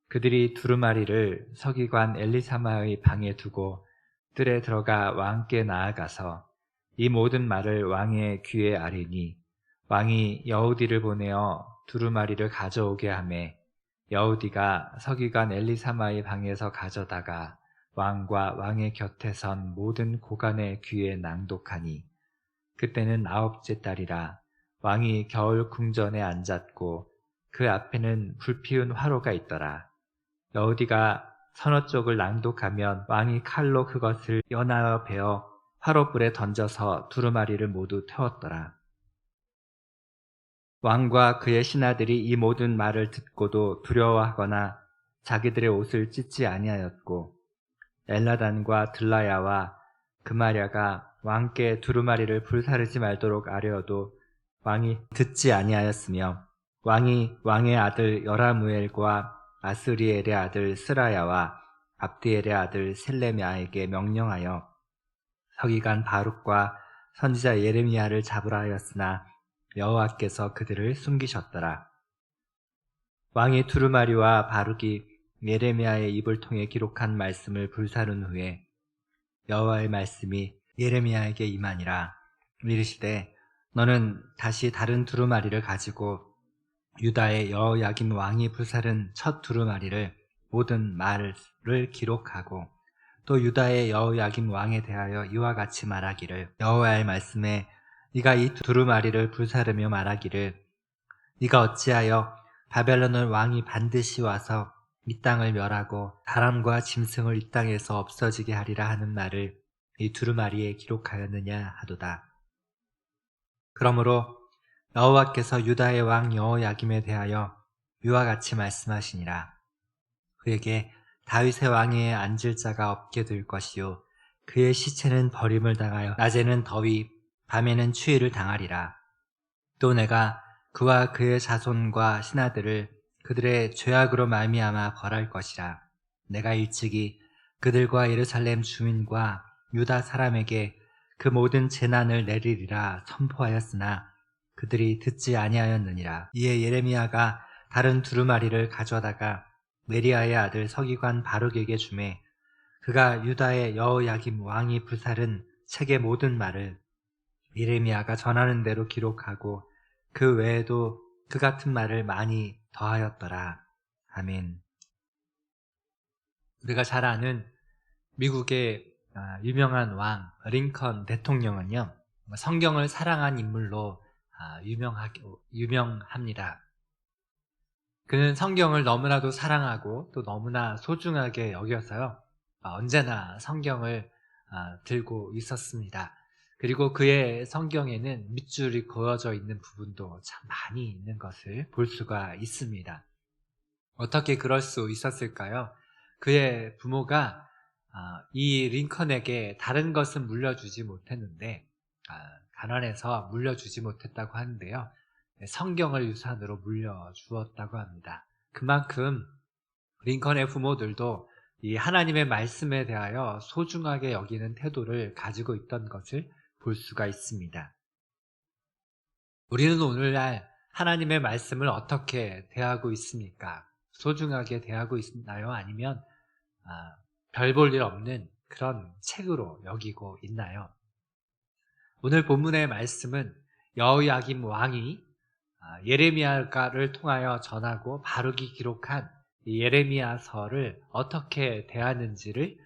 그들이 두루마리를 서기관 엘리사마의 방에 두고 뜰에 들어가 왕께 나아가서 이 모든 말을 왕의 귀에 아뢰니 왕이 여우디를 보내어 두루마리를 가져오게 하매 여우디가 서기관 엘리사마의 방에서 가져다가 왕과 왕의 곁에 선 모든 고관의 귀에 낭독하니 그때는 9째 달이라 왕이 겨울 궁전에 앉았고 그 앞에는 불피운 화로가 있더라. 여우디가 서너 쪽을 낭독하면 왕이 칼로 그것을 연하여 베어 화롯불에 던져서 두루마리를 모두 태웠더라. 왕과 그의 신하들이 이 모든 말을 듣고도 두려워하거나 자기들의 옷을 찢지 아니하였고 엘라단과 들라야와 그마랴가 왕께 두루마리를 불사르지 말도록 아뢰어도 왕이 듣지 아니하였으며 왕이 왕의 아들 여라무엘과 아스리엘의 아들 스라야와 압디엘의 아들 셀레미아에게 명령하여 서기관 바룩과 선지자 예레미야를 잡으라 하였으나 여호와께서 그들을 숨기셨더라. 왕이 두루마리와 바룩이 예레미야의 입을 통해 기록한 말씀을 불사른 후에 여호와의 말씀이 예레미야에게 임하니라. 이르시되 너는 다시 다른 두루마리를 가지고 유다의 여호야김 왕이 불사른 첫 두루마리를 모든 말을 기록하고 또 유다의 여호야김 왕에 대하여 이와 같이 말하기를 여호와의 말씀에 네가 이 두루마리를 불사르며 말하기를 네가 어찌하여 바벨론의 왕이 반드시 와서 이 땅을 멸하고 사람과 짐승을 이 땅에서 없어지게 하리라 하는 말을 이 두루마리에 기록하였느냐 하도다. 그러므로 여호와께서 유다의 왕 여호야김에 대하여 이와 같이 말씀하시니라. 그에게 다윗의 왕위에 앉을 자가 없게 될 것이요 그의 시체는 버림을 당하여 낮에는 더위 밤에는 추위를 당하리라. 또 내가 그와 그의 자손과 신하들을 그들의 죄악으로 말미암아 벌할 것이라. 내가 일찍이 그들과 예루살렘 주민과 유다 사람에게 그 모든 재난을 내리리라 선포하였으나 그들이 듣지 아니하였느니라. 이에 예레미야가 다른 두루마리를 가져다가 메리야의 아들 서기관 바룩에게 주매 그가 유다의 여호야김 왕이 불사른 책의 모든 말을 예레미야가 전하는 대로 기록하고 그 외에도 그 같은 말을 많이 더하였더라. 아멘. 우리가 잘 아는 미국의 유명한 왕 링컨 대통령은요, 성경을 사랑한 인물로 유명합니다. 그는 성경을 너무나도 사랑하고 또 너무나 소중하게 여겨서요, 언제나 성경을 들고 있었습니다. 그리고 그의 성경에는 밑줄이 그어져 있는 부분도 참 많이 있는 것을 볼 수가 있습니다. 어떻게 그럴 수 있었을까요? 그의 부모가 이 링컨에게 다른 것은 물려주지 못했는데 가난해서 물려주지 못했다고 하는데요. 성경을 유산으로 물려주었다고 합니다. 그만큼 링컨의 부모들도 이 하나님의 말씀에 대하여 소중하게 여기는 태도를 가지고 있던 것을 볼 수가 있습니다. 우리는 오늘날 하나님의 말씀을 어떻게 대하고 있습니까? 소중하게 대하고 있나요? 아니면 별 볼 일 없는 그런 책으로 여기고 있나요? 오늘 본문의 말씀은 여호야김 왕이 예레미야를 통하여 전하고 바룩이 기록한 이 예레미야서를 어떻게 대하는지를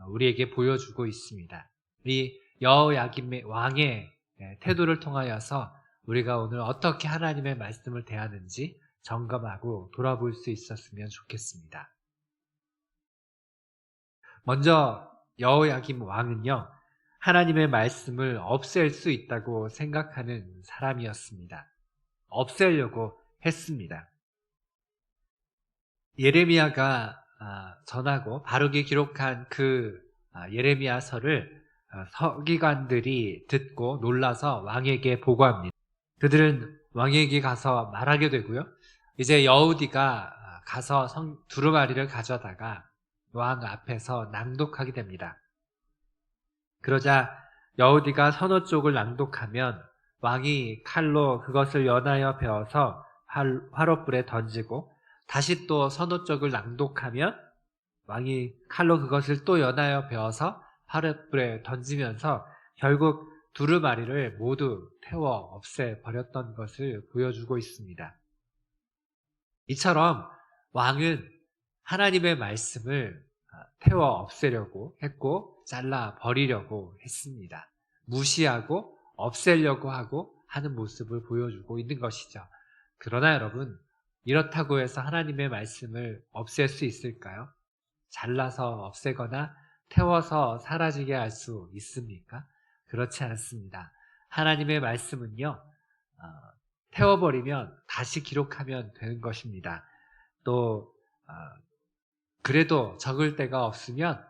우리에게 보여주고 있습니다. 이 여호야김 왕의 태도를 통하여서 우리가 오늘 어떻게 하나님의 말씀을 대하는지 점검하고 돌아볼 수 있었으면 좋겠습니다. 먼저 여호야김 왕은요, 하나님의 말씀을 없앨 수 있다고 생각하는 사람이었습니다. 없애려고 했습니다. 예레미야가 전하고 바룩이 기록한 그 예레미야서를 서기관들이 듣고 놀라서 왕에게 보고합니다. 그들은 왕에게 가서 말하게 되고요. 이제 여우디가 가서 두루마리를 가져다가 왕 앞에서 낭독하게 됩니다. 그러자 여우디가 서너 쪽을 낭독하면 왕이 칼로 그것을 연하여 베어서 화롯불에 던지고 다시 또 선호 쪽을 낭독하면 왕이 칼로 그것을 또 연하여 베어서 화랫불에 던지면서 결국 두루마리를 모두 태워 없애버렸던 것을 보여주고 있습니다. 이처럼 왕은 하나님의 말씀을 태워 없애려고 했고 잘라 버리려고 했습니다. 무시하고 없애려고 하고 하는 모습을 보여주고 있는 것이죠. 그러나 여러분, 이렇다고 해서 하나님의 말씀을 없앨 수 있을까요? 잘라서 없애거나 태워서 사라지게 할 수 있습니까? 그렇지 않습니다. 하나님의 말씀은요, 태워버리면 다시 기록하면 되는 것입니다. 또 그래도 적을 데가 없으면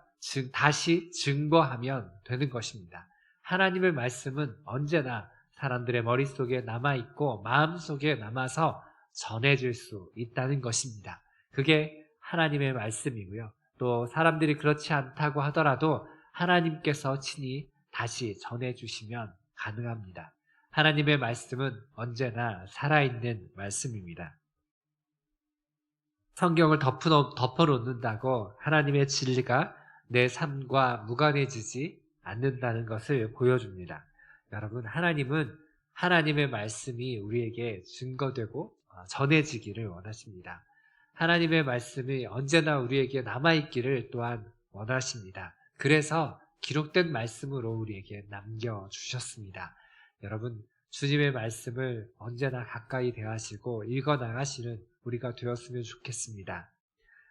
다시 증거하면 되는 것입니다. 하나님의 말씀은 언제나 사람들의 머릿속에 남아있고 마음속에 남아서 전해질 수 있다는 것입니다. 그게 하나님의 말씀이고요. 또 사람들이 그렇지 않다고 하더라도 하나님께서 친히 다시 전해주시면 가능합니다. 하나님의 말씀은 언제나 살아있는 말씀입니다. 성경을 덮어놓는다고 하나님의 진리가 내 삶과 무관해지지 않는다는 것을 보여줍니다. 여러분, 하나님은 하나님의 말씀이 우리에게 증거되고 전해지기를 원하십니다. 하나님의 말씀이 언제나 우리에게 남아있기를 또한 원하십니다. 그래서 기록된 말씀으로 우리에게 남겨주셨습니다. 여러분, 주님의 말씀을 언제나 가까이 대하시고 읽어나가시는 우리가 되었으면 좋겠습니다.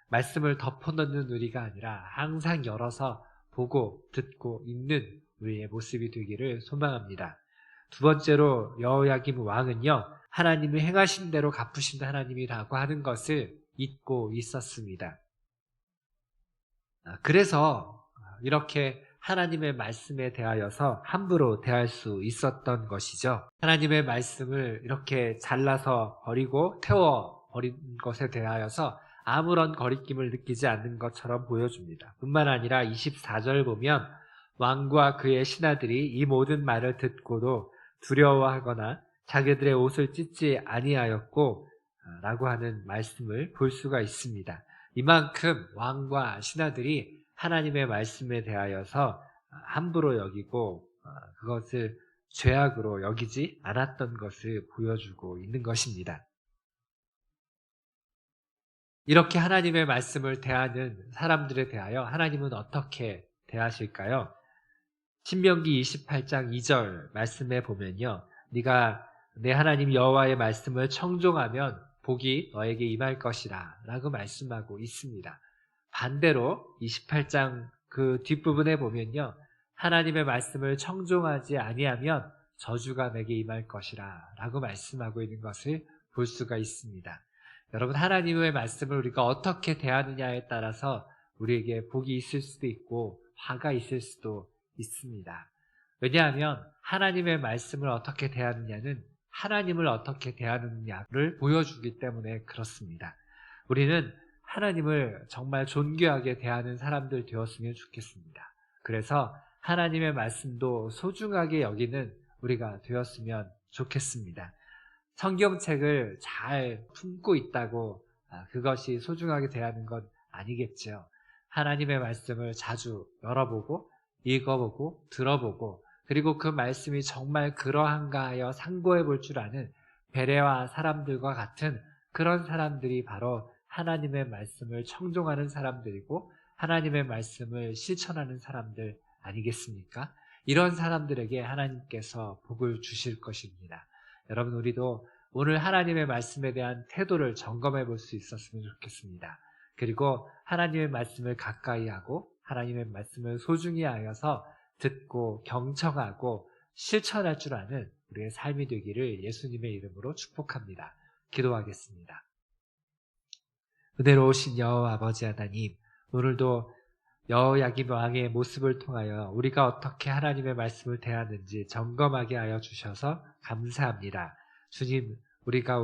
말씀을 덮어놓는 우리가 아니라 항상 열어서 보고 듣고 읽는 우리의 모습이 되기를 소망합니다. 두 번째로 여호야김 왕은요, 하나님이 행하신 대로 갚으신 하나님이라고 하는 것을 잊고 있었습니다. 그래서 이렇게 하나님의 말씀에 대하여서 함부로 대할 수 있었던 것이죠. 하나님의 말씀을 이렇게 잘라서 버리고 태워 버린 것에 대하여서 아무런 거리낌을 느끼지 않는 것처럼 보여줍니다. 뿐만 아니라 24절 보면 왕과 그의 신하들이 이 모든 말을 듣고도 두려워하거나 자기들의 옷을 찢지 아니하였고 라고 하는 말씀을 볼 수가 있습니다. 이만큼 왕과 신하들이 하나님의 말씀에 대하여서 함부로 여기고 그것을 죄악으로 여기지 않았던 것을 보여주고 있는 것입니다. 이렇게 하나님의 말씀을 대하는 사람들에 대하여 하나님은 어떻게 대하실까요? 신명기 28장 2절 말씀에 보면요, 네가 내 하나님 여호와의 말씀을 청종하면 복이 너에게 임할 것이라 라고 말씀하고 있습니다. 반대로 28장 그 뒷부분에 보면요, 하나님의 말씀을 청종하지 아니하면 저주가 내게 임할 것이라 라고 말씀하고 있는 것을 볼 수가 있습니다. 여러분, 하나님의 말씀을 우리가 어떻게 대하느냐에 따라서 우리에게 복이 있을 수도 있고 화가 있을 수도 있습니다. 왜냐하면 하나님의 말씀을 어떻게 대하느냐는 하나님을 어떻게 대하느냐를 보여주기 때문에 그렇습니다. 우리는 하나님을 정말 존귀하게 대하는 사람들 되었으면 좋겠습니다. 그래서 하나님의 말씀도 소중하게 여기는 우리가 되었으면 좋겠습니다. 성경책을 잘 품고 있다고 그것이 소중하게 대하는 건 아니겠죠. 하나님의 말씀을 자주 열어보고 읽어보고 들어보고 그리고 그 말씀이 정말 그러한가 하여 상고해 볼 줄 아는 베레와 사람들과 같은 그런 사람들이 바로 하나님의 말씀을 청종하는 사람들이고 하나님의 말씀을 실천하는 사람들 아니겠습니까? 이런 사람들에게 하나님께서 복을 주실 것입니다. 여러분, 우리도 오늘 하나님의 말씀에 대한 태도를 점검해 볼 수 있었으면 좋겠습니다. 그리고 하나님의 말씀을 가까이 하고 하나님의 말씀을 소중히 하여서 듣고 경청하고 실천할 줄 아는 우리의 삶이 되기를 예수님의 이름으로 축복합니다. 기도하겠습니다. 은혜로우신 여호와 아버지 하나님, 오늘도 여호야김 왕의 모습을 통하여 우리가 어떻게 하나님의 말씀을 대하는지 점검하게 하여 주셔서 감사합니다. 주님, 우리가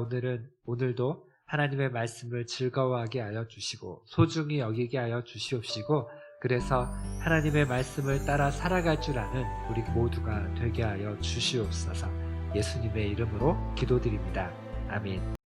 오늘도 하나님의 말씀을 즐거워하게 하여 주시고 소중히 여기게 하여 주시옵시고 그래서 하나님의 말씀을 따라 살아갈 줄 아는 우리 모두가 되게 하여 주시옵소서. 예수님의 이름으로 기도드립니다. 아멘.